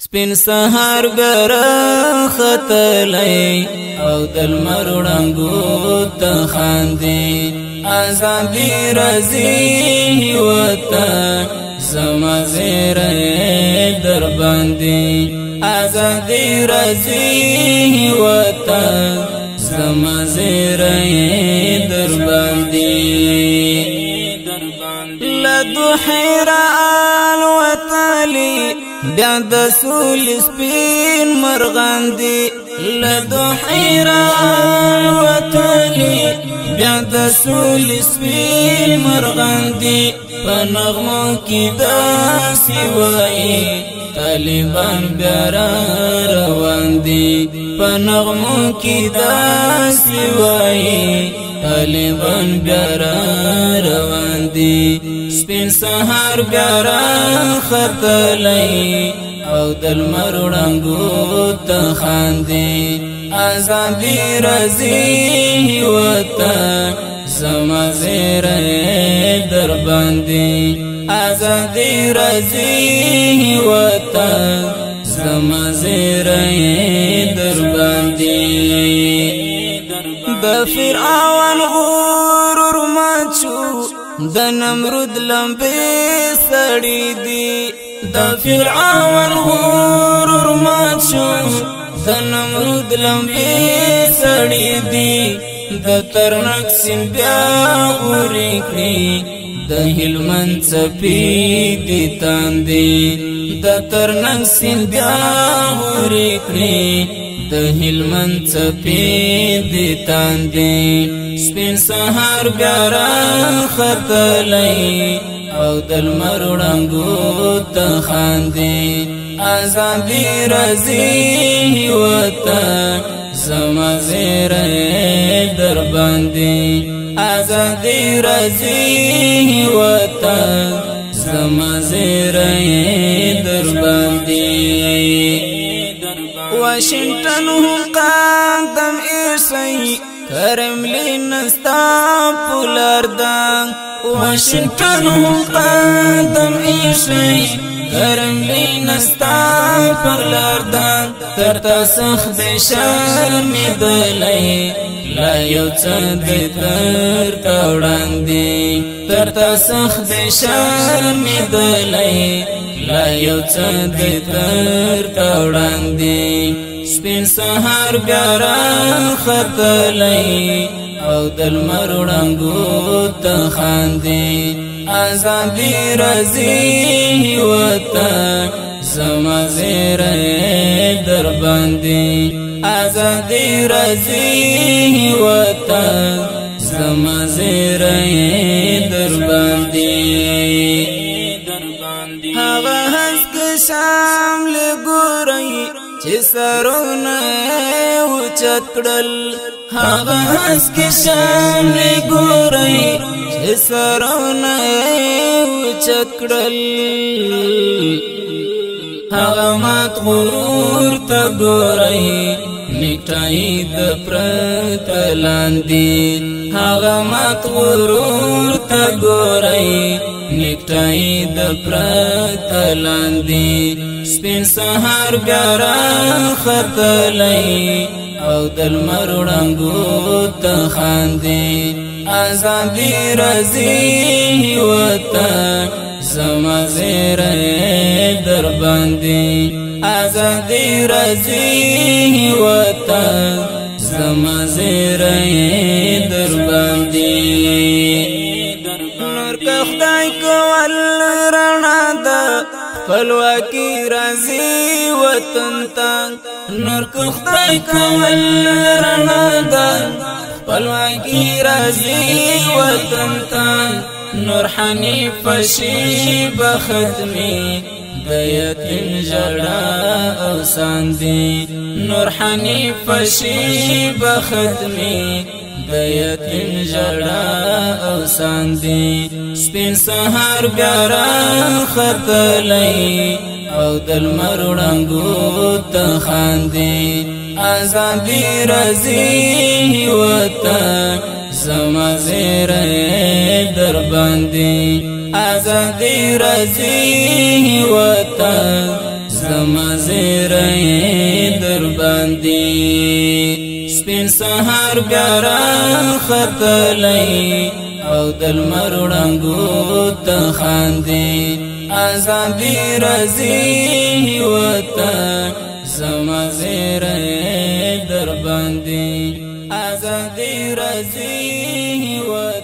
سپین سهار ګره ختلای او دل مرړنګو ته خاندي ازادي رضی وطن زما زیره در باندې ازادي رضی وطن زما زیره در باندې لدو حیران وطلی بیا د سول سپین مرغان دی لدو حیران وطلی بیا د سول سپین مرغان دی په نغمو کې داسې وایي طالبان بیا را روان دي په نغمو کې داسې وایي طالبان بیا را روان دي سپین سهار بیا را ختلای او دل مرړنګو ته خاندي ازادي رضی وطن زما زیره در باندې ازادي رضی وطن زما زیره در باندې د فرعون غرور مچو د نمرود لمبې سړې دي د فرعون غرور مچو د نمرود لمبې سړې دي د ترنک سین بیا غوري کړی د هلمند څپې دي تاندې د ترنک سین بیا غوري کړی د هلمند څپې دي تاندې سپین سهار بیا را ختلای او دل مرړنګو ته خاندي ازادي رضی وطن زما زیره در باندې ازادي رضی وطن زما زیره در باندې واشنگټن هم قدم ایسي کرملین ستا پولاردان واشنگټن هم قدم ایسي کرملین ستا پولاردان تر تاسخ د شرم دلای لا یو څه د تر کاوړاندې تر تاسخ د شرم دلای لا یو څه د تر کاوړاندې سپین سهار بیا را ختلای او دل مرړنګو ته خاندي ازادي رضی وطن زما زیره در باندې ازادي رضی وطن زما زیره در باندې هغه هسک شامل ګورای چې سرونه اوچت کړل هغه هسک شامل ګورای چې سرونه اوچت کړل هغه مات غرور ته ګورای نیټای د پرتلاندې هغه مات غرور ته ګورای نیټای د پرتلاندې سپین سهار بیا را ختلای او دل مرړنګو ته خاندي ازادي رضی وطن زما زیره در باندې ازادي رضی وطن زما زیره در باندې نور که خدای کول رڼا ده خپلواکي راځي وطن ته نور که خدای کول رڼا ده خپلواکي راځي وطن ته نور حنیف شي بختمي د یتیم ژړا اوسان دي نور حنیف شي بختمي د یتیم ژړا اوسان دي سپین سهار بیا را ختلای او دل مرړنګو ته خاندي ازادي رضی وطن زما زیره در باندې ازادي رضی وطن زما زیره در باندې سپین سهار بیا را ختلی او دل مر وړانګو ته خاندي آزادی رضی وطن زما زیره در باندې آزادی رضی وطن